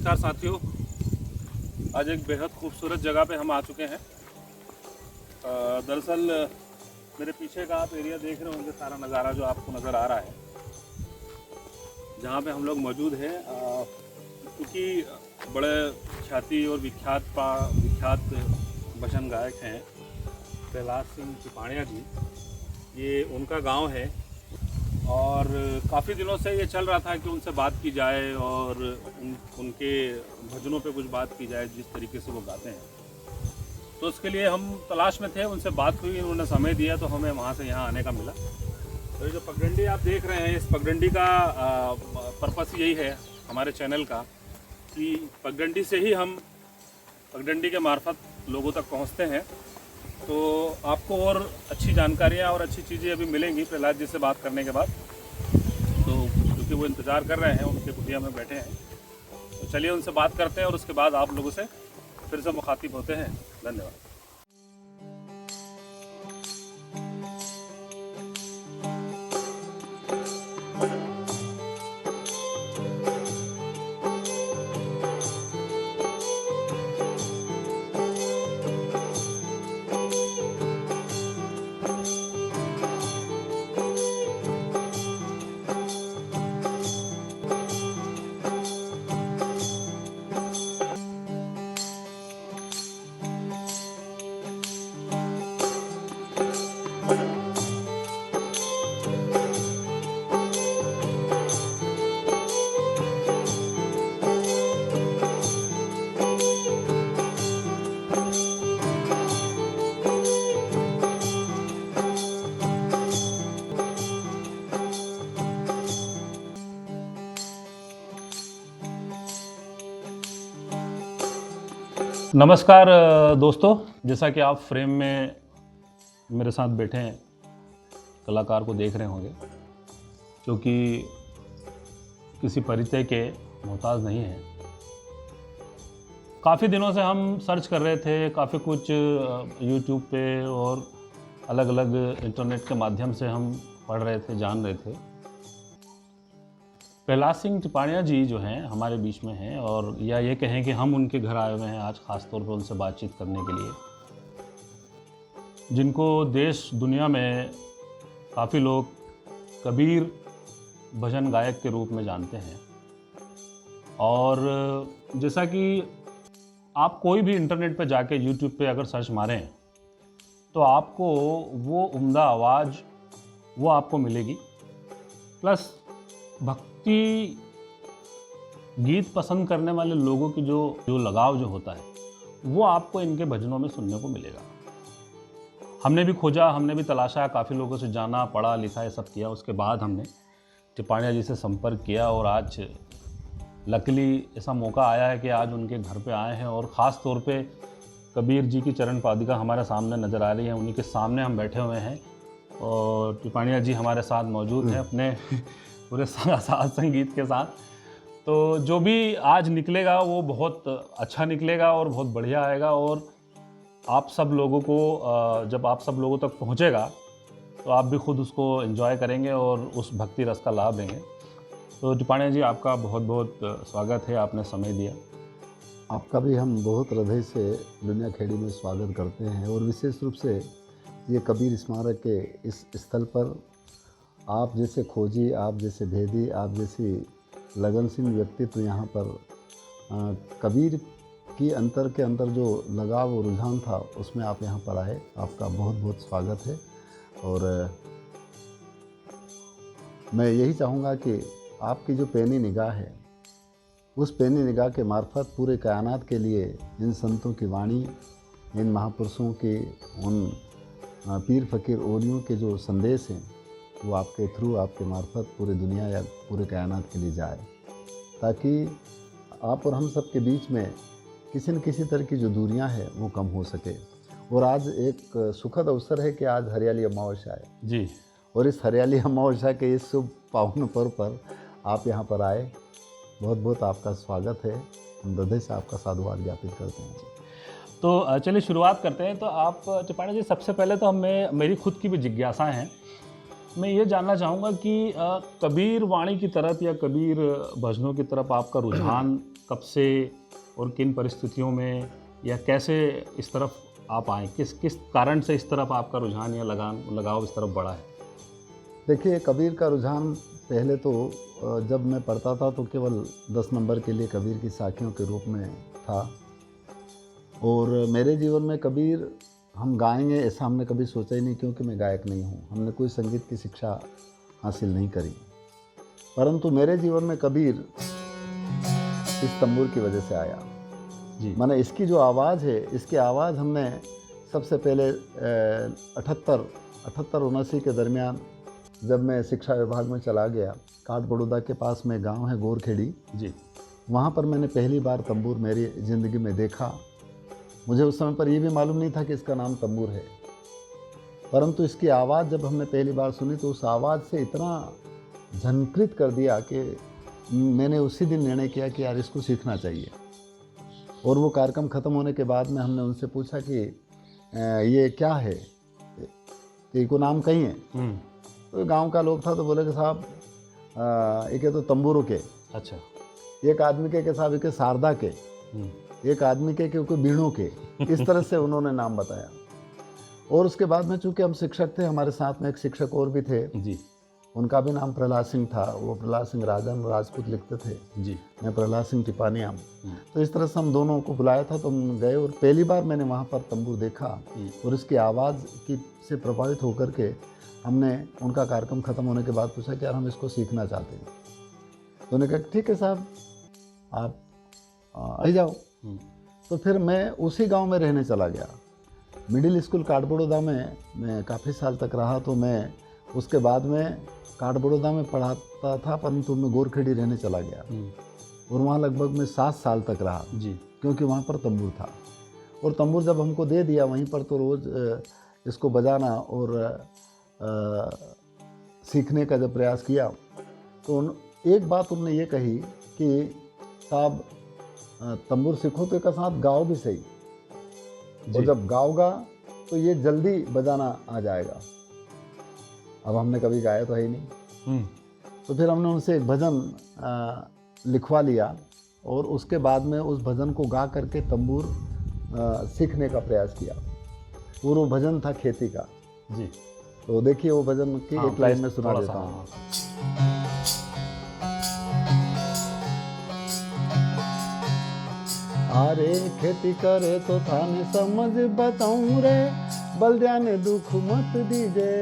नमस्कार साथियों, आज एक बेहद खूबसूरत जगह पे हम आ चुके हैं। दरअसल मेरे पीछे का आप एरिया देख रहे होंगे, सारा नज़ारा जो आपको नज़र आ रहा है, जहाँ पे हम लोग मौजूद हैं, क्योंकि बड़े ख्याति और विख्यात भजन गायक हैं प्रहलाद सिंह टिपाणिया जी। ये उनका गांव है और काफ़ी दिनों से ये चल रहा था कि उनसे बात की जाए और उनके भजनों पे कुछ बात की जाए, जिस तरीके से वो गाते हैं। तो उसके लिए हम तलाश में थे, उनसे बात हुई, उन्होंने समय दिया तो हमें वहाँ से यहाँ आने का मिला। तो ये जो पगडंडी आप देख रहे हैं, इस पगडंडी का पर्पस यही है हमारे चैनल का कि पगडंडी से ही हम पगडंडी के मार्फत लोगों तक पहुँचते हैं। तो आपको और अच्छी जानकारियाँ और अच्छी चीज़ें अभी मिलेंगी प्रहलाद जी से बात करने के बाद। तो क्योंकि वो इंतज़ार कर रहे हैं, उनके कुटिया में बैठे हैं, तो चलिए उनसे बात करते हैं और उसके बाद आप लोगों से फिर से मुखातिब होते हैं। धन्यवाद। नमस्कार दोस्तों, जैसा कि आप फ्रेम में मेरे साथ बैठे हैं कलाकार को देख रहे होंगे, जो कि किसी परिचय के मोहताज नहीं है। काफ़ी दिनों से हम सर्च कर रहे थे, काफ़ी कुछ यूट्यूब पे और अलग अलग इंटरनेट के माध्यम से हम पढ़ रहे थे, जान रहे थे। प्रहलाद सिंह टिपाणिया जी जो हैं हमारे बीच में हैं, और या ये कहें कि हम उनके घर आए हुए हैं आज ख़ास तौर पर उनसे बातचीत करने के लिए, जिनको देश दुनिया में काफ़ी लोग कबीर भजन गायक के रूप में जानते हैं। और जैसा कि आप कोई भी इंटरनेट पे जाके यूट्यूब पे अगर सर्च मारें तो आपको वो उम्दा आवाज़ वो आपको मिलेगी, प्लस भक्ति गीत पसंद करने वाले लोगों की जो लगाव जो होता है वो आपको इनके भजनों में सुनने को मिलेगा। हमने भी खोजा, हमने भी तलाशा, काफ़ी लोगों से जाना, पढ़ा, लिखा, ये सब किया। उसके बाद हमने टिपाणिया जी से संपर्क किया और आज लकीली ऐसा मौका आया है कि आज उनके घर पे आए हैं और ख़ास तौर पे कबीर जी की चरण पादुका हमारे सामने नज़र आ रही है। उन्हीं के सामने हम बैठे हुए हैं और टिपाणिया जी हमारे साथ मौजूद हैं अपने पूरे साज संगीत के साथ। तो जो भी आज निकलेगा वो बहुत अच्छा निकलेगा और बहुत बढ़िया आएगा, और आप सब लोगों को जब आप सब लोगों तक पहुंचेगा तो आप भी खुद उसको एंजॉय करेंगे और उस भक्ति रस का लाभ लेंगे। तो टिपाणिया जी, आपका बहुत बहुत स्वागत है, आपने समय दिया। आपका भी हम बहुत हृदय से दुनिया खेड़ी में स्वागत करते हैं, और विशेष रूप से ये कबीर स्मारक के इस स्थल पर आप जैसे खोजी, आप जैसे भेदी, आप जैसी लगनशील व्यक्तित्व यहाँ पर कबीर की अंतर के अंदर जो लगाव और रुझान था उसमें आप यहाँ पर आए। आपका बहुत बहुत स्वागत है। और मैं यही चाहूँगा कि आपकी जो पैनी निगाह है, उस पैनी निगाह के मार्फत पूरे कायनात के लिए इन संतों की वाणी, इन महापुरुषों के, उन पीर फकीर ओलियों के जो संदेश हैं वो आपके थ्रू, आपके मार्फत पूरे दुनिया या पूरे कायनात के लिए जाए, ताकि आप और हम सब के बीच में किसी न किसी तरह की जो दूरियां हैं वो कम हो सके। और आज एक सुखद अवसर है कि आज हरियाली अमावस्या है जी, और इस हरियाली अमावस्या के इस शुभ पावन पर्व पर आप यहाँ पर आए। बहुत बहुत आपका स्वागत है, हम हृदय से आपका साधुवाद ज्ञापित करते हैं। तो चलिए शुरुआत करते हैं। तो आप टिपाणिया जी, सबसे पहले तो मेरी खुद की भी जिज्ञासा है मैं ये जानना चाहूँगा कि कबीर वाणी की तरफ या कबीर भजनों की तरफ आपका रुझान कब से और किन परिस्थितियों में या कैसे इस तरफ आप आए, किस किस कारण से इस तरफ आपका रुझान या लगाव इस तरफ बढ़ा है? देखिए, कबीर का रुझान पहले तो जब मैं पढ़ता था तो केवल 10 नंबर के लिए कबीर की साखियों के रूप में था, और मेरे जीवन में कबीर हम गाएंगे ऐसा हमने कभी सोचा ही नहीं, क्योंकि मैं गायक नहीं हूँ, हमने कोई संगीत की शिक्षा हासिल नहीं करी। परंतु मेरे जीवन में कबीर इस तंबूर की वजह से आया जी। माने इसकी जो आवाज़ है, इसकी आवाज़ हमने सबसे पहले 78-79 के दरमियान जब मैं शिक्षा विभाग में चला गया, काठगोड़ोदा के पास में गांव है गोरखेड़ी जी, वहाँ पर मैंने पहली बार तंबूर मेरी ज़िंदगी में देखा। मुझे उस समय पर यह भी मालूम नहीं था कि इसका नाम तंबूर है, परंतु इसकी आवाज़ जब हमने पहली बार सुनी तो उस आवाज़ से इतना झंकृत कर दिया कि मैंने उसी दिन निर्णय किया कि यार इसको सीखना चाहिए। और वो कार्यक्रम ख़त्म होने के बाद में हमने उनसे पूछा कि ये क्या है, कि को नाम कहीं है? तो गांव का लोग था तो बोले कि साहब एक है तो तंबूरों के, अच्छा, एक आदमी के साहब एक शारदा के, एक आदमी के क्योंकि बीणों के, इस तरह से उन्होंने नाम बताया। और उसके बाद में चूँकि हम शिक्षक थे, हमारे साथ में एक शिक्षक और भी थे जी, उनका भी नाम प्रहलाद सिंह था, वो प्रहलाद सिंह राजन राजपूत लिखते थे जी, मैं प्रहलाद सिंह टिपानिया। तो इस तरह से हम दोनों को बुलाया था तो हम गए और पहली बार मैंने वहाँ पर तंबूर देखा और इसकी आवाज़ की से प्रभावित होकर के हमने उनका कार्यक्रम ख़त्म होने के बाद पूछा कि यार हम इसको सीखना चाहते हैं। तो उन्होंने कहा ठीक है साहब आप आ जाओ। तो फिर मैं उसी गांव में रहने चला गया। मिडिल स्कूल काठगोड़ोदा में मैं काफ़ी साल तक रहा, तो मैं उसके बाद में काठगोड़ोदा में पढ़ाता था, परंतु मैं गोरखेड़ी रहने चला गया और वहाँ लगभग मैं 7 साल तक रहा जी, क्योंकि वहाँ पर तंबूर था। और तंबूर जब हमको दे दिया वहीं पर, तो रोज़ इसको बजाना और सीखने का जब प्रयास किया तो एक बात उन्होंने ये कही कि साहब तंबूर सीखो तो एक साथ गाओ भी सही, और जब गाओगा तो ये जल्दी बजाना आ जाएगा। अब हमने कभी गाया तो है ही नहीं, तो फिर हमने उनसे एक भजन लिखवा लिया और उसके बाद में उस भजन को गा करके तंबूर सीखने का प्रयास किया। पूरा भजन था खेती का जी। तो देखिए वो भजन की एक लाइन में सुना देता हूँ। अरे खेती करे तो थाने समझ बताऊं रे, बलदिया ने दुख मत दीजे।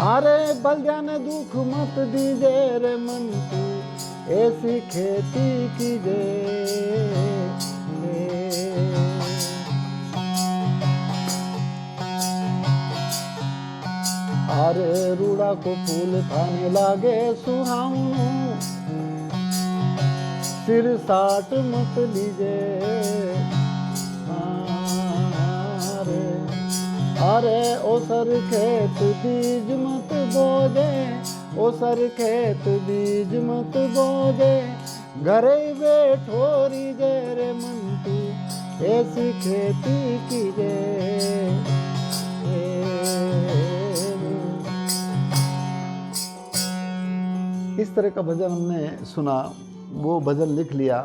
अरे बलदिया ने दुख मत दीजे रे मन तू ऐसी खेती कीजे। अरे रूड़ा को फूल खाने लागे सुहावनो, सिर साट मत लीजे। अरे ओसर खेत बीज मत बोदे, ओसर खेत बीज मत बोदे, घरे बैठोरी जे रे मन तू ऐसी खेती कीजे। इस तरह का भजन हमने सुना, वो भजन लिख लिया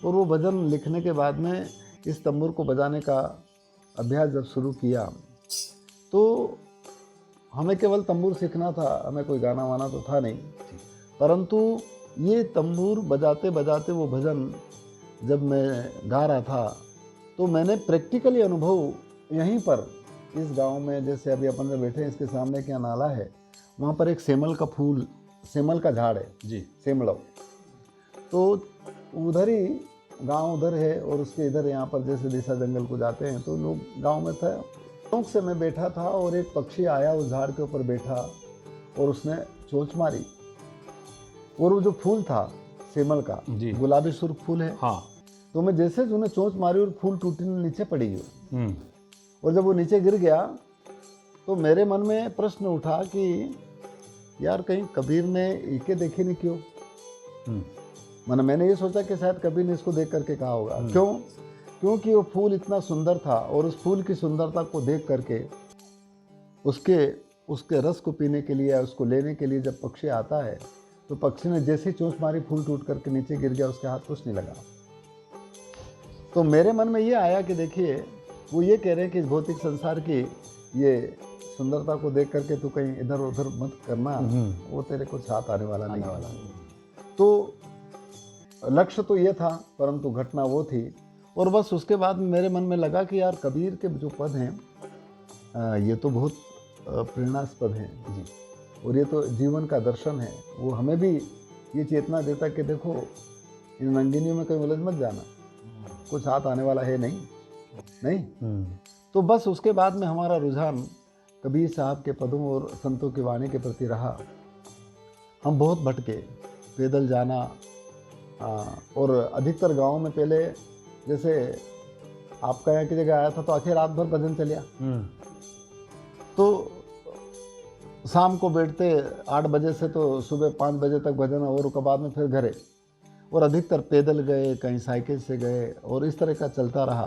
और वो भजन लिखने के बाद में इस तंबूर को बजाने का अभ्यास जब शुरू किया तो हमें केवल तंबूर सीखना था, हमें कोई गाना वाना तो था नहीं, परंतु ये तंबूर बजाते बजाते वो भजन जब मैं गा रहा था तो मैंने प्रैक्टिकली अनुभव यहीं पर इस गांव में, जैसे अभी अपन में बैठे हैं इसके सामने क्या नाला है, वहाँ पर एक सेमल का फूल, सेमल का झाड़ है जी, सेमलव, तो उधर ही गांव उधर है और उसके इधर यहाँ पर जैसे दिशा जंगल को जाते हैं तो लोग गांव में था। शौक से मैं बैठा था और एक पक्षी आया उस झाड़ के ऊपर बैठा और उसने चोंच मारी और वो जो फूल था सेमल का गुलाबी सुर्ख फूल है, हाँ, तो मैं जैसे उन्हें चोंच मारी और फूल टूटने नीचे पड़ी गई और जब वो नीचे गिर गया तो मेरे मन में प्रश्न उठा कि यार कहीं कबीर ने इके देखी नहीं क्यों। मैंने ये सोचा कि शायद कबीर ने इसको देख करके कहा होगा। क्यों क्योंकि वो फूल इतना सुंदर था और उस फूल की सुंदरता को देख करके उसके उसके रस को पीने के लिए, उसको लेने के लिए जब पक्षी आता है तो पक्षी ने जैसे ही चोंच मारी, फूल टूट करके नीचे गिर गया, उसके हाथ कुछ नहीं लगा। तो मेरे मन में ये आया कि देखिए, वो ये कह रहे हैं कि इस भौतिक संसार की ये सुंदरता को देख करके तू कहीं इधर उधर मत करना, वो तेरे को साथ आने वाला नहीं वाला। तो लक्ष्य तो ये था, परंतु घटना वो थी। और बस उसके बाद मेरे मन में लगा कि यार कबीर के जो पद हैं ये तो बहुत प्रेरणास्पद हैं जी, और ये तो जीवन का दर्शन है। वो हमें भी ये चेतना देता कि देखो, इन रंगीनियों में कहीं उलझ मत जाना, कुछ हाथ आने वाला है नहीं। तो बस उसके बाद में हमारा रुझान कबीर साहब के पदों और संतों की वाणी के प्रति रहा। हम बहुत भटके, पैदल जाना, और अधिकतर गाँव में पहले जैसे आपका यहाँ की जगह आया था तो आखिर रात भर भजन चलिया, तो शाम को बैठते 8 बजे से तो सुबह 5 बजे तक भजन, और उसके बाद में फिर घरे, और अधिकतर पैदल गए, कहीं साइकिल से गए, और इस तरह का चलता रहा।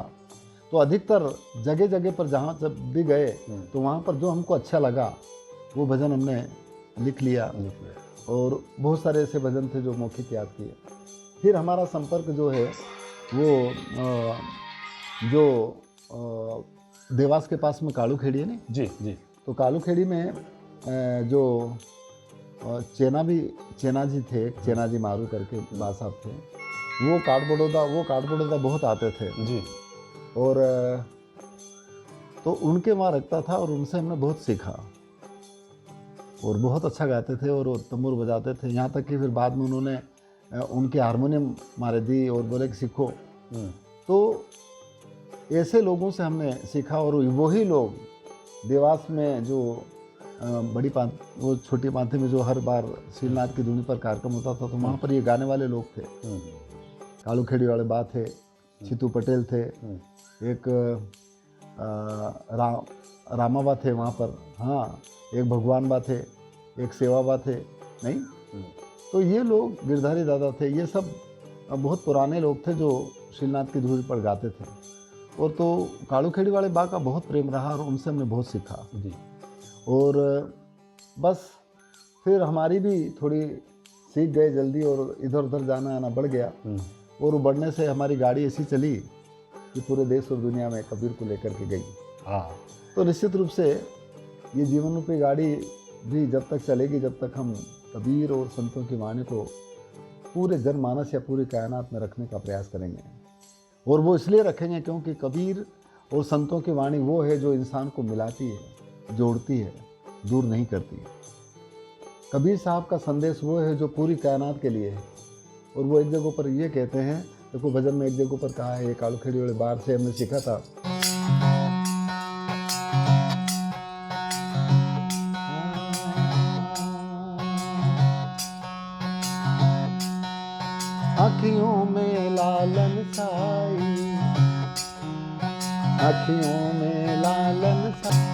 तो अधिकतर जगह जगह पर जहाँ जब भी गए तो वहाँ पर जो हमको अच्छा लगा वो भजन हमने लिख लिया, और बहुत सारे ऐसे भजन थे जो मौखिक याद किए। फिर हमारा संपर्क जो है वो देवास के पास में कालू खेड़ी है ना जी जी, तो कालू खेड़ी में जो चेना जी थे, चेना जी मारू करके बा साहब थे, वो काठ बड़ौदा बहुत आते थे जी। और तो उनके वहाँ रखता था और उनसे हमने बहुत सीखा, और बहुत अच्छा गाते थे और तंबूर बजाते थे। यहाँ तक कि फिर बाद में उन्होंने उनके हारमोनियम मारे दी और बोले कि सीखो। तो ऐसे लोगों से हमने सीखा, और वही लोग देवास में जो वो छोटी पांथी में जो हर बार श्रीनाथ की धुनी पर कार्यक्रम होता था तो वहाँ पर ये गाने वाले लोग थे। कालू खेड़ी वाले बा थे, चितू पटेल थे, एक रामाबा थे वहाँ पर, हाँ, एक भगवान बा थे, एक सेवा बा थे, नहीं। तो ये लोग गिरधारी दादा थे, ये सब बहुत पुराने लोग थे जो श्रीनाथ की धुनी पर गाते थे। और तो कालू खेड़ी वाले बा का बहुत प्रेम रहा और उनसे हमने बहुत सीखा जी। और बस फिर हमारी भी थोड़ी सीख गए जल्दी, और इधर उधर जाना आना बढ़ गया, और वो बढ़ने से हमारी गाड़ी ऐसी चली कि पूरे देश और दुनिया में कबीर को लेकर के गई। हाँ, तो निश्चित रूप से ये जीवन रूपी गाड़ी भी जब तक चलेगी जब तक हम कबीर और संतों की वाणी को पूरे जनमानस या पूरी कायनात में रखने का प्रयास करेंगे। और वो इसलिए रखेंगे क्योंकि कबीर और संतों की वाणी वो है जो इंसान को मिलाती है, जोड़ती है, दूर नहीं करती है। कबीर साहब का संदेश वो है जो पूरी कायनात के लिए है। और वो एक जगह पर ये कहते हैं, देखो भजन में एक जगह पर कहा है, ये कालू खेड़ी वाले बार से हमने सीखा था, आँखियों में लालन साई, आँखियों में लालन साई।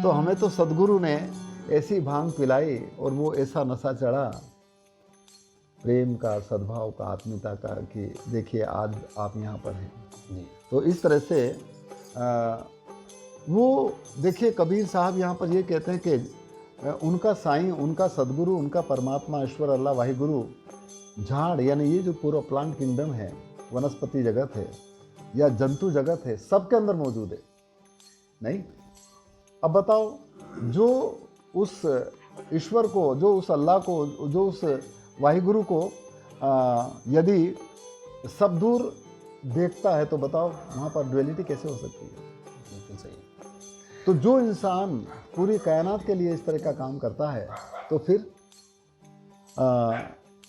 तो हमें तो सदगुरु ने ऐसी भांग पिलाई और वो ऐसा नशा चढ़ा प्रेम का, सद्भाव का, आत्मीयता का, कि देखिए आज आप यहाँ पर हैं। तो इस तरह से वो देखिए कबीर साहब यहाँ पर ये कहते हैं कि उनका साईं, उनका सदगुरु, उनका परमात्मा ईश्वर अल्लाह वाहिगुरु झाड़, यानी ये जो पूरा प्लांट किंगडम है, वनस्पति जगत है या जंतु जगत है, सबके अंदर मौजूद है। नहीं, अब बताओ, जो उस ईश्वर को, जो उस अल्लाह को, जो उस वाहिगुरु को यदि सब दूर देखता है तो बताओ वहाँ पर ड्युअलिटी कैसे हो सकती है? बिल्कुल सही। तो जो इंसान पूरी कायनात के लिए इस तरह का काम करता है तो फिर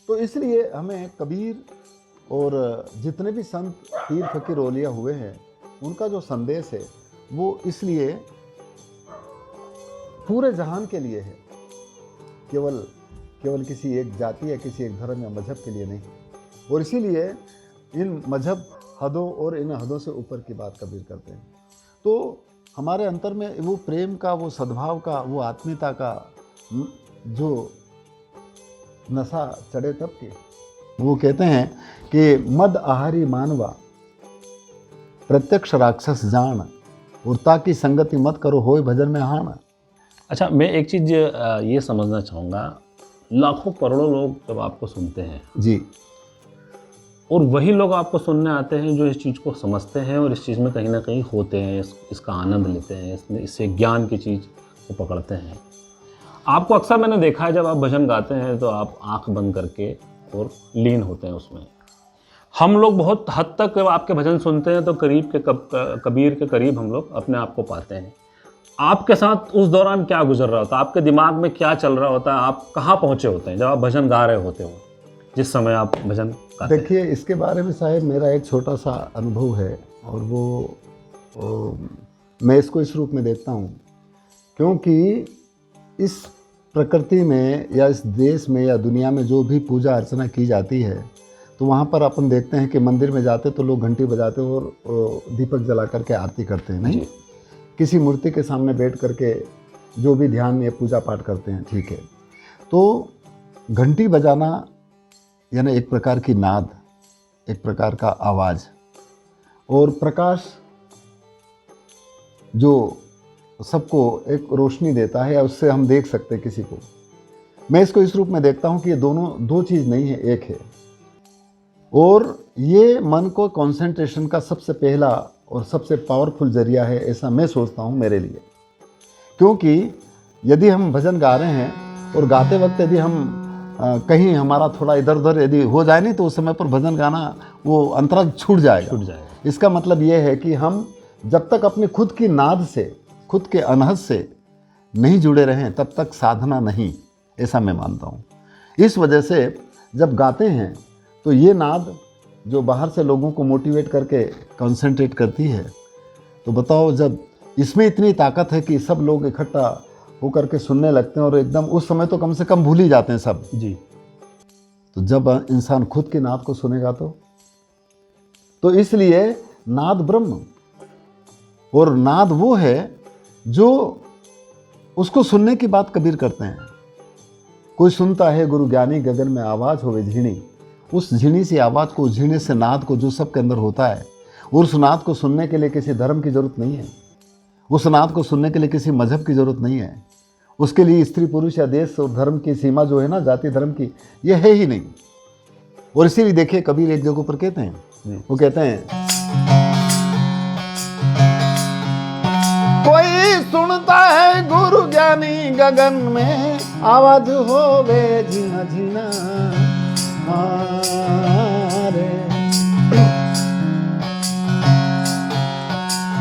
तो इसलिए हमें कबीर और जितने भी संत पीर फकीर औलिया हुए हैं उनका जो संदेश है वो इसलिए पूरे जहान के लिए है, केवल किसी एक जाति या किसी एक धर्म या मजहब के लिए नहीं। और इसीलिए इन मजहब हदों और इन हदों से ऊपर की बात कबीर करते हैं। तो हमारे अंतर में वो प्रेम का, वो सद्भाव का, वो आत्मीयता का जो नशा चढ़े तब के, वो कहते हैं कि मद आहारी मानवा प्रत्यक्ष राक्षस जान, उड़ता की संगति मत करो होय भजन में हान। अच्छा, मैं एक चीज़ ये समझना चाहूँगा, लाखों करोड़ों लोग जब आपको सुनते हैं जी और वही लोग आपको सुनने आते हैं जो इस चीज़ को समझते हैं और इस चीज़ में कहीं ना कहीं होते हैं, इसका आनंद लेते हैं, इससे ज्ञान की चीज़ को पकड़ते हैं। आपको अक्सर मैंने देखा है जब आप भजन गाते हैं तो आप आंख बंद करके और लीन होते हैं उसमें। हम लोग बहुत हद तक जब आपके भजन सुनते हैं तो करीब के कबीर के करीब हम लोग अपने आप को पाते हैं। आपके साथ उस दौरान क्या गुजर रहा होता है, आपके दिमाग में क्या चल रहा होता है, आप कहाँ पहुँचे होते हैं जब आप भजन गा रहे होते हो, जिस समय आप भजन गाते हैं? देखिए, इसके बारे में साहब मेरा एक छोटा सा अनुभव है और वो मैं इसको इस रूप में देखता हूँ, क्योंकि इस प्रकृति में या इस देश में या दुनिया में जो भी पूजा अर्चना की जाती है तो वहाँ पर अपन देखते हैं कि मंदिर में जाते तो लोग घंटी बजाते और दीपक जला करके आरती करते हैं, नहीं किसी मूर्ति के सामने बैठ करके जो भी ध्यान या पूजा पाठ करते हैं, ठीक है। तो घंटी बजाना यानी एक प्रकार की नाद, एक प्रकार का आवाज़, और प्रकाश जो सबको एक रोशनी देता है या उससे हम देख सकते हैं किसी को। मैं इसको इस रूप में देखता हूँ कि ये दोनों दो चीज़ नहीं है, एक है। और ये मन को कंसंट्रेशन का सबसे पहला और सबसे पावरफुल जरिया है, ऐसा मैं सोचता हूँ मेरे लिए। क्योंकि यदि हम भजन गा रहे हैं और गाते वक्त यदि हम कहीं हमारा थोड़ा इधर उधर यदि हो जाए नहीं तो उस समय पर भजन गाना वो अंतरा छूट जाएगा। इसका मतलब ये है कि हम जब तक अपनी खुद की नाद से, खुद के अनहद से नहीं जुड़े रहें तब तक साधना नहीं, ऐसा मैं मानता हूँ। इस वजह से जब गाते हैं तो ये नाद जो बाहर से लोगों को मोटिवेट करके कंसंट्रेट करती है, तो बताओ जब इसमें इतनी ताकत है कि सब लोग इकट्ठा होकर के सुनने लगते हैं और एकदम उस समय तो कम से कम भूल ही जाते हैं सब जी। तो जब इंसान खुद की नाद को सुनेगा तो इसलिए नाद ब्रह्म, और नाद वो है जो उसको सुनने की बात कबीर करते हैं। कोई सुनता है गुरु ज्ञानी गगन में आवाज़ होवे झीणी, उस झीणी सी आवाज़ को, उस झीणे से नाद को जो सबके अंदर होता है, और उस नाद को सुनने के लिए किसी धर्म की ज़रूरत नहीं है, उस नाद को सुनने के लिए किसी मजहब की ज़रूरत नहीं है, उसके लिए स्त्री पुरुष या देश और धर्म की सीमा जो है ना, जाति धर्म की, ये है ही नहीं। और इसीलिए देखिए कबीर एक जगह पर कहते हैं, वो कहते हैं कोई सुनता है गुरु ज्ञानी गगन में आवाज होवे झीना झीना मारे,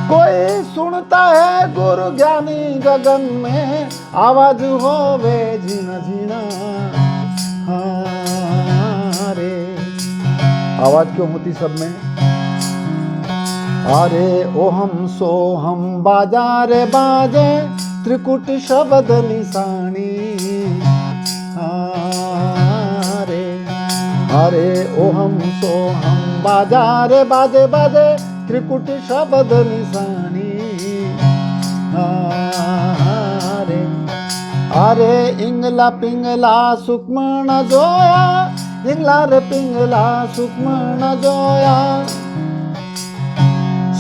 कोई सुनता है गुरु ज्ञानी गगन में आवाज होवे झीना झीना हारे। आवाज क्यों होती सब में? अरे ओहम सोहम बाजारे बाजे त्रिकुट शब्द निशानी हारे। अरे ओहम सोहम बाजारे बाजे बाजे त्रिकुट शब्द निशानी हारे। अरे इंगला पिंगला सुक्ष्म न जोया, इंगला रे पिंगला सूक्ष्म न जोया,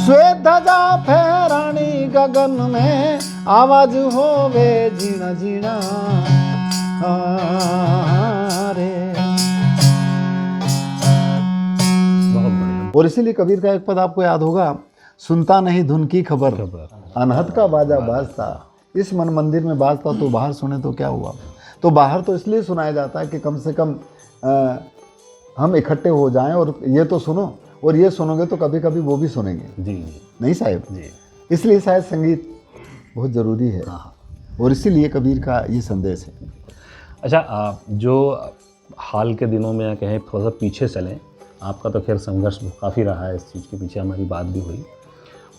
श्वेत ध्वजा फहरानी गगन में आवाज होवे झीणा झीणा हारे। बहुत बढ़िया। और इसीलिए कबीर का एक पद आपको याद होगा, सुनता नहीं धुन की खबर, अनहद का बाजा बाजता, इस मन मंदिर में बाजता तो बाहर सुने तो क्या हुआ। तो बाहर तो इसलिए सुनाया जाता है कि कम से कम हम इकट्ठे हो जाएं और ये तो सुनो, और ये सुनोगे तो कभी कभी वो भी सुनेंगे। जी नहीं साहब जी। इसलिए शायद संगीत बहुत ज़रूरी है, और इसीलिए कबीर का ये संदेश है। अच्छा, जो हाल के दिनों में या कहें थोड़ा सा पीछे चलें, आपका तो खैर संघर्ष काफ़ी रहा है, इस चीज़ के पीछे हमारी बात भी हुई।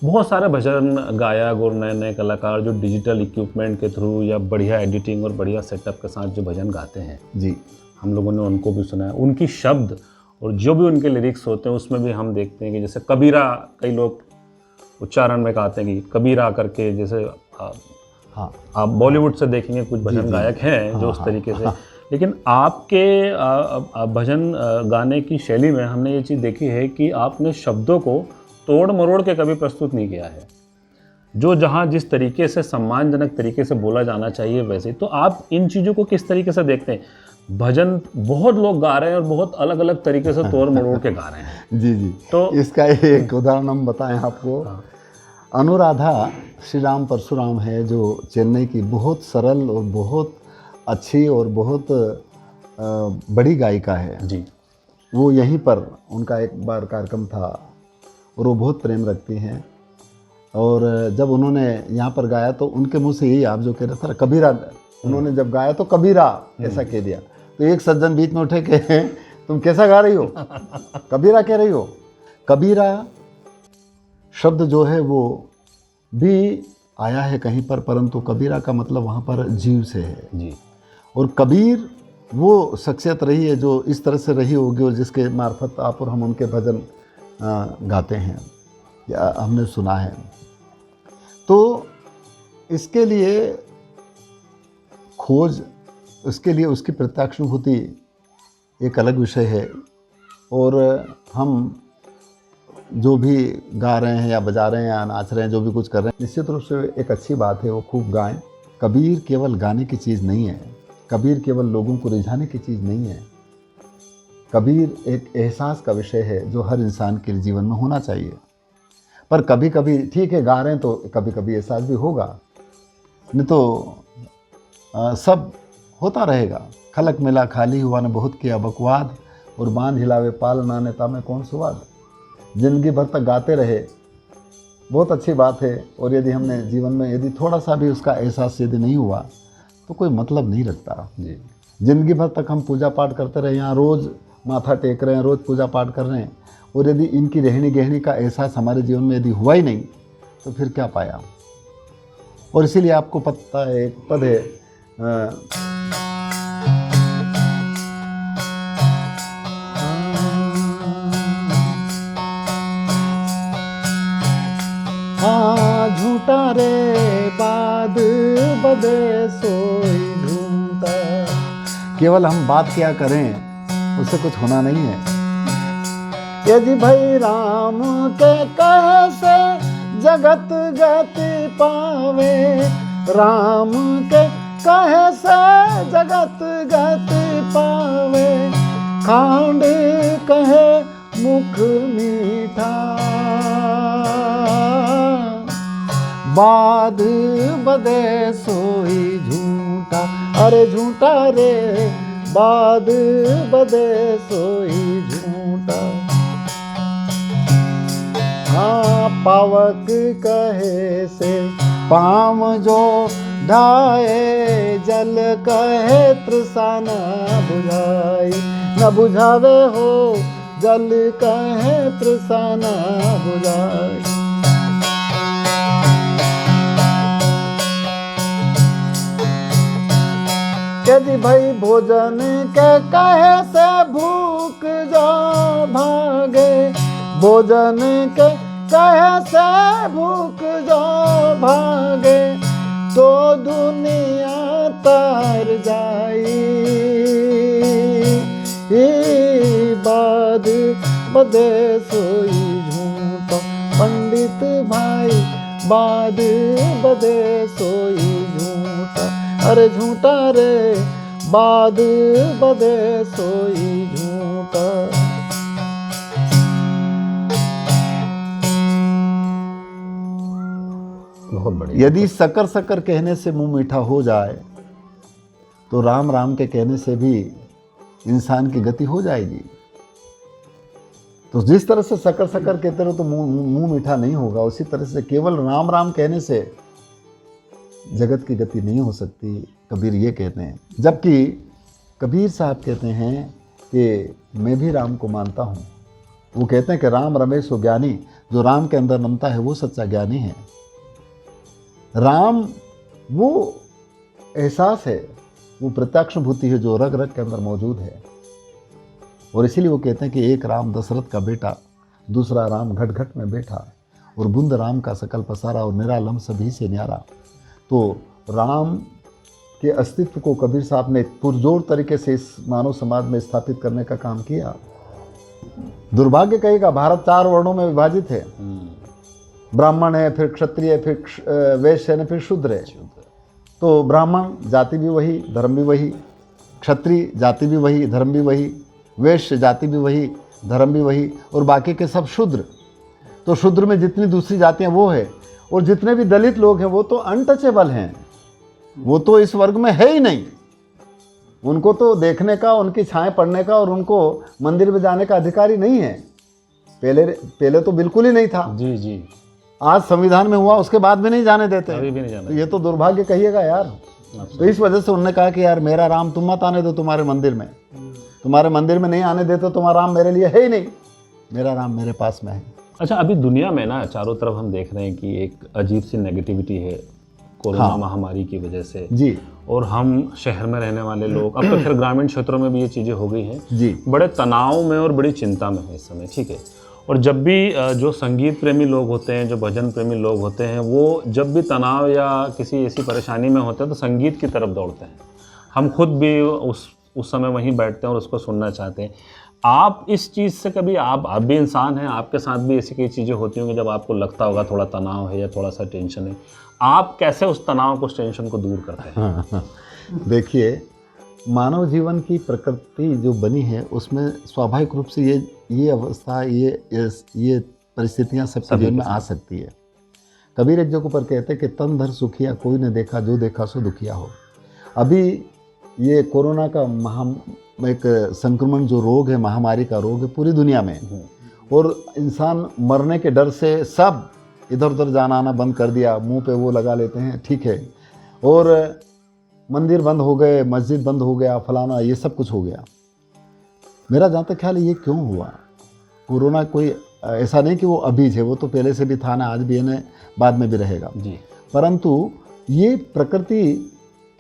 बहुत सारे भजन गायक और नए नए कलाकार जो डिजिटल इक्विपमेंट के थ्रू या बढ़िया एडिटिंग और बढ़िया सेटअप के साथ जो भजन गाते हैं जी, हम लोगों ने उनको भी सुना है। उनकी शब्द और जो भी उनके लिरिक्स होते हैं उसमें भी हम देखते हैं कि जैसे कबीरा, कई लोग उच्चारण में कहते हैं कि कबीरा करके, जैसे हाँ आप बॉलीवुड से देखेंगे कुछ भजन गायक हैं जो उस तरीके से, लेकिन आपके भजन गाने की शैली में हमने ये चीज़ देखी है कि आपने शब्दों को तोड़ मरोड़ के कभी प्रस्तुत नहीं किया है, जो जहाँ जिस तरीके से सम्मानजनक तरीके से बोला जाना चाहिए वैसे। तो आप इन चीज़ों को किस तरीके से देखते हैं? भजन बहुत लोग गा रहे हैं और बहुत अलग अलग तरीके से तोड़ मरोड़ के गा रहे हैं। जी जी, तो इसका एक उदाहरण हम बताएं आपको। हाँ। अनुराधा श्री राम परशुराम है, जो चेन्नई की बहुत सरल और बहुत अच्छी और बहुत बड़ी गायिका है जी। वो यहीं पर उनका एक बार कार्यक्रम था और वो बहुत प्रेम रखती हैं। और जब उन्होंने यहाँ पर गाया तो उनके मुंह से यही आप जो कह रहे थे कबीरा, उन्होंने जब गाया तो कबीरा ऐसा कह दिया। तो एक सज्जन बीच में उठे के तुम कैसा गा रही हो, कबीरा कह रही हो। कबीरा शब्द जो है वो भी आया है कहीं पर, परंतु कबीरा का मतलब वहाँ पर जीव से है जी। और कबीर वो शख्सियत रही है जो इस तरह से रही होगी और जिसके मार्फत आप और हम उनके भजन गाते हैं या हमने सुना है। तो इसके लिए खोज, उसके लिए उसकी प्रत्यक्षानुभूति एक अलग विषय है। और हम जो भी गा रहे हैं या बजा रहे हैं या नाच रहे हैं, जो भी कुछ कर रहे हैं, निश्चित रूप से एक अच्छी बात है, वो खूब गाएं। कबीर केवल गाने की चीज़ नहीं है, कबीर केवल लोगों को रिझाने की चीज़ नहीं है। कबीर एक एहसास का विषय है जो हर इंसान के जीवन में होना चाहिए। पर कभी कभी ठीक है गा रहे हैं तो कभी कभी एहसास भी होगा, नहीं तो सब होता रहेगा। खलक मिला खाली हुआ ने बहुत किया बकवाद, और बांध हिलावे पाल नाने तामे कौन सुवाद। जिंदगी भर तक गाते रहे, बहुत अच्छी बात है। और यदि हमने जीवन में यदि थोड़ा सा भी उसका एहसास यदि नहीं हुआ तो कोई मतलब नहीं रखता जी। जिंदगी भर तक हम पूजा पाठ करते रहे, यहाँ रोज़ माथा टेक रहे हैं, रोज़ पूजा पाठ कर रहे हैं, और यदि इनकी रहनी गहनी का एहसास हमारे जीवन में यदि हुआ ही नहीं तो फिर क्या पाया। और इसीलिए आपको पता है एक पद है झूठा रे बाद बदे सोई झूठा। केवल हम बात क्या करें उससे कुछ होना नहीं है। यदि भाई राम के कहे से जगत गति पावे, राम के कहे से जगत गति पावे। खांड कहे मुख मीठा, बाद बदे सोई झूठा। अरे झूठा रे बाद बदे सोई झूठा। हाँ पावक कहे से पाम जो ढाए, जल कहे तृषा न बुझाई। न बुझावे हो जल कहे तृषा न बुझाई। यदि भाई भोजन के कहे से भूख जो भागे, भोजन के कहे से भूख जो भागे, तो दुनिया तर जाई। बाद बदे सोई झूठा। पंडित भाई बाद बदे सोई झूठा। अरे झूठा रे बाद बदे सोई झूठा। बहुत बढ़िया। यदि सकर सकर कहने से मुंह मीठा हो जाए तो राम राम के कहने से भी इंसान की गति हो जाएगी। तो जिस तरह से सकर सकर कहते रहो तो मुंह मीठा नहीं होगा, उसी तरह से केवल राम राम कहने से जगत की गति नहीं हो सकती, कबीर ये कहते हैं। जबकि कबीर साहब कहते हैं कि मैं भी राम को मानता हूँ। वो कहते हैं कि राम रमेश वो ज्ञानी, जो राम के अंदर रमता है वो सच्चा ज्ञानी है। राम वो एहसास है, वो प्रत्यक्षानुभूति है जो रग रग के अंदर मौजूद है। और इसीलिए वो कहते हैं कि एक राम दशरथ का बेटा, दूसरा राम घट घट में बैठा, और बुंद राम का सकल पसारा, और निरालम सभी से न्यारा। तो राम के अस्तित्व को कबीर साहब ने पुरजोर तरीके से इस मानव समाज में स्थापित करने का काम किया। दुर्भाग्य कहेगा, भारत 4 वर्णों में विभाजित है। ब्राह्मण है, फिर क्षत्रिय है, फिर वैश्य है, फिर शूद्र है। तो ब्राह्मण जाति भी वही, धर्म भी वही, क्षत्रिय जाति भी वही, धर्म भी वही, वैश्य जाति भी वही, धर्म भी वही, और बाकी के सब शूद्र। तो शूद्र में जितनी दूसरी जातियां वो है, और जितने भी दलित लोग हैं वो तो अनटचेबल हैं, वो तो इस वर्ग में है ही नहीं। उनको तो देखने का, उनकी छाएं पड़ने का और उनको मंदिर में जाने का अधिकार ही नहीं है। पहले तो बिल्कुल ही नहीं था। जी जी, आज संविधान में हुआ, उसके बाद भी नहीं जाने देते। अभी भी नहीं जाने तो ये तो दुर्भाग्य कहिएगा यार। तो इस वजह से उन्होंने कहा कि यार मेरा राम तुम मत आने दो तुम्हारे मंदिर में, तुम्हारे मंदिर में नहीं आने देते, तुम्हारा राम मेरे लिए है ही नहीं, मेरा राम मेरे पास में है। अच्छा, अभी दुनिया में ना चारों तरफ हम देख रहे हैं कि एक अजीब सी नेगेटिविटी है कोरोना महामारी की वजह से जी। और हम शहर में रहने वाले लोग, अब तो खैर ग्रामीण क्षेत्रों में भी ये चीज़ें हो गई हैं जी, बड़े तनाव में और बड़ी चिंता में है इस समय, ठीक है। और जब भी जो संगीत प्रेमी लोग होते हैं, जो भजन प्रेमी लोग होते हैं, वो जब भी तनाव या किसी ऐसी परेशानी में होते हैं तो संगीत की तरफ दौड़ते हैं। हम खुद भी उस समय वहीं बैठते हैं और उसको सुनना चाहते हैं। आप इस चीज़ से कभी, आप भी इंसान हैं, आपके साथ भी ऐसी कई चीज़ें होती होंगी जब आपको लगता होगा थोड़ा तनाव है या थोड़ा सा टेंशन है, आप कैसे उस तनाव को, उस टेंशन को दूर करते हैं? देखिए, मानव जीवन की प्रकृति जो बनी है उसमें स्वाभाविक रूप से ये अवस्था, ये परिस्थितियां सबके जीवन में आ सकती है। कबीर एक जगह पर कहते हैं कि तन धर सुखिया कोई ने देखा, जो देखा सो दुखिया हो। अभी ये कोरोना का एक संक्रमण जो रोग है, महामारी का रोग है पूरी दुनिया में, और इंसान मरने के डर से सब इधर उधर जाना आना बंद कर दिया, मुंह पे वो लगा लेते हैं, ठीक है, और मंदिर बंद हो गए, मस्जिद बंद हो गया, फलाना ये सब कुछ हो गया। मेरा जहाँ तक ख्याल है ये क्यों हुआ? कोरोना कोई ऐसा नहीं कि वो अभी है, वो तो पहले से भी था ना, आज भी है ना, बाद में भी रहेगा जी। परंतु ये प्रकृति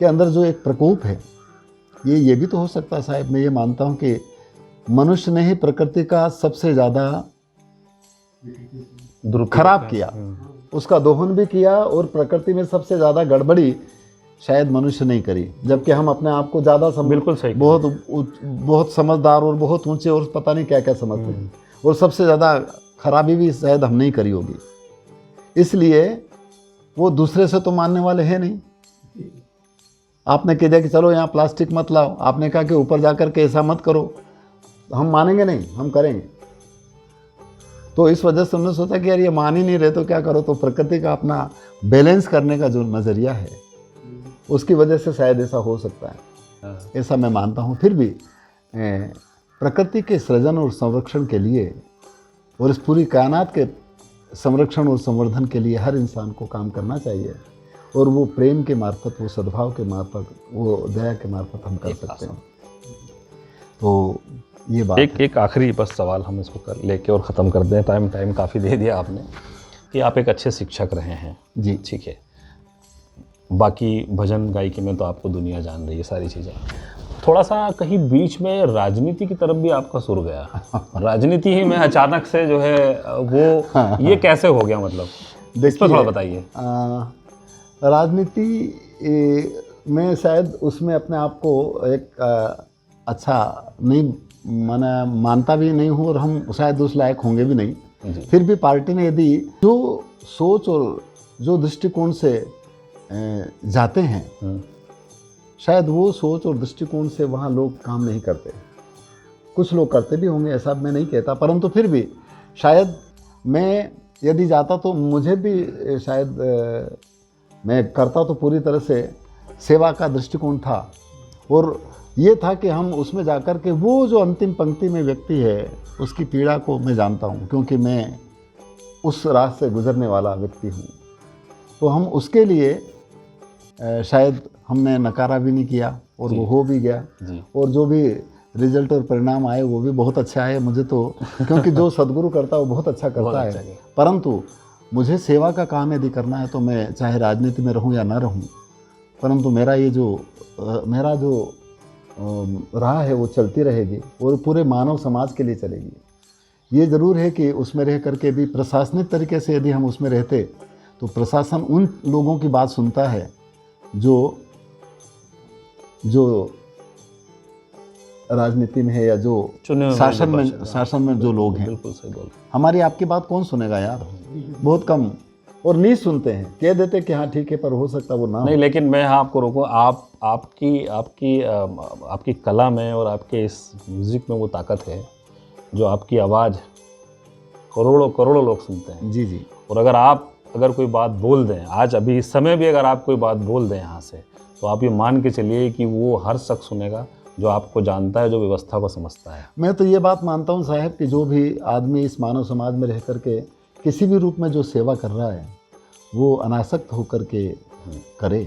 के अंदर जो एक प्रकोप है, ये भी तो हो सकता है साहब। मैं ये मानता हूँ कि मनुष्य ने ही प्रकृति का सबसे ज़्यादा खराब किया, उसका दोहन भी किया, और प्रकृति में सबसे ज़्यादा गड़बड़ी शायद मनुष्य नहीं करी, जबकि हम अपने आप को ज़्यादा बिल्कुल सही, बहुत समझदार और बहुत ऊंचे और पता नहीं क्या क्या समझते हैं, और सबसे ज़्यादा खराबी भी शायद हम नहीं करी होगी। इसलिए वो दूसरे से तो मानने वाले हैं नहीं। आपने कह दिया कि चलो यहाँ प्लास्टिक मत लाओ, आपने कहा कि ऊपर जाकर के ऐसा मत करो, हम मानेंगे नहीं, हम करेंगे। तो इस वजह से उन्होंने सोचा कि यार ये मान ही नहीं रहे तो क्या करो। तो प्रकृति का अपना बैलेंस करने का जो नज़रिया है उसकी वजह से शायद ऐसा हो सकता है, ऐसा मैं मानता हूँ। फिर भी प्रकृति के सृजन और संरक्षण के लिए और इस पूरी कायनात के संरक्षण और संवर्धन के लिए हर इंसान को काम करना चाहिए, और वो प्रेम के मार्फत, वो सद्भाव के मार्फत, वो दया के मार्फत हम कर सकते हैं। तो ये बात एक आखिरी बस सवाल हम इसको लेके और ख़त्म कर दें, टाइम काफ़ी दे दिया आपने, कि आप एक अच्छे शिक्षक रहे हैं जी, ठीक है, बाकी भजन गायकी में तो आपको दुनिया जान रही है सारी चीज़ें, थोड़ा सा कहीं बीच में राजनीति की तरफ भी आपका सुर गया, राजनीति ही में अचानक से जो है वो ये कैसे हो गया, मतलब इस पर थोड़ा बताइए। राजनीति में शायद उसमें अपने आप को एक अच्छा नहीं मानता भी नहीं हूँ, और हम शायद उस लायक होंगे भी नहीं। फिर भी पार्टी ने यदि जो सोच और जो दृष्टिकोण से जाते हैं, शायद वो सोच और दृष्टिकोण से वहाँ लोग काम नहीं करते। कुछ लोग करते भी होंगे, ऐसा मैं नहीं कहता, परंतु फिर भी शायद मैं यदि जाता तो मुझे भी शायद मैं करता तो पूरी तरह से सेवा का दृष्टिकोण था, और ये था कि हम उसमें जाकर के वो जो अंतिम पंक्ति में व्यक्ति है उसकी पीड़ा को मैं जानता हूँ, क्योंकि मैं उस रास्ते से गुजरने वाला व्यक्ति हूँ। तो हम उसके लिए शायद हमने नकारा भी नहीं किया, और वो हो भी गया, और जो भी रिजल्ट और परिणाम आए वो भी बहुत अच्छे आए मुझे तो, क्योंकि जो सदगुरु करता है वो बहुत अच्छा करता है। परंतु मुझे सेवा का काम यदि करना है तो मैं चाहे राजनीति में रहूं या ना रहूं, परंतु मेरा ये जो मेरा जो राह है वो चलती रहेगी, और पूरे मानव समाज के लिए चलेगी। ये ज़रूर है कि उसमें रह करके भी प्रशासनिक तरीके से यदि हम उसमें रहते तो प्रशासन उन लोगों की बात सुनता है जो जो राजनीति में है या जो चुने हुए शासन में जो लोग हैं, बिल्कुल सही बोल। हमारी आपकी बात कौन सुनेगा यार, बहुत कम, और नहीं सुनते हैं, कह देते कि हाँ ठीक है, पर हो सकता वो ना हो। नहीं, लेकिन मैं आपको रोकूं, आपकी कला में और आपके इस म्यूज़िक में वो ताकत है जो आपकी आवाज़ करोड़ों करोड़ों लोग सुनते हैं। जी जी। और अगर कोई बात बोल दें, आज अभी इस समय भी अगर आप कोई बात बोल दें यहाँ से, तो आप ये मान के चलिए कि वो हर शख्स सुनेगा जो आपको जानता है, जो व्यवस्था को समझता है। मैं तो ये बात मानता हूँ साहब कि जो भी आदमी इस मानव समाज में रह करके किसी भी रूप में जो सेवा कर रहा है वो अनासक्त होकर के करे।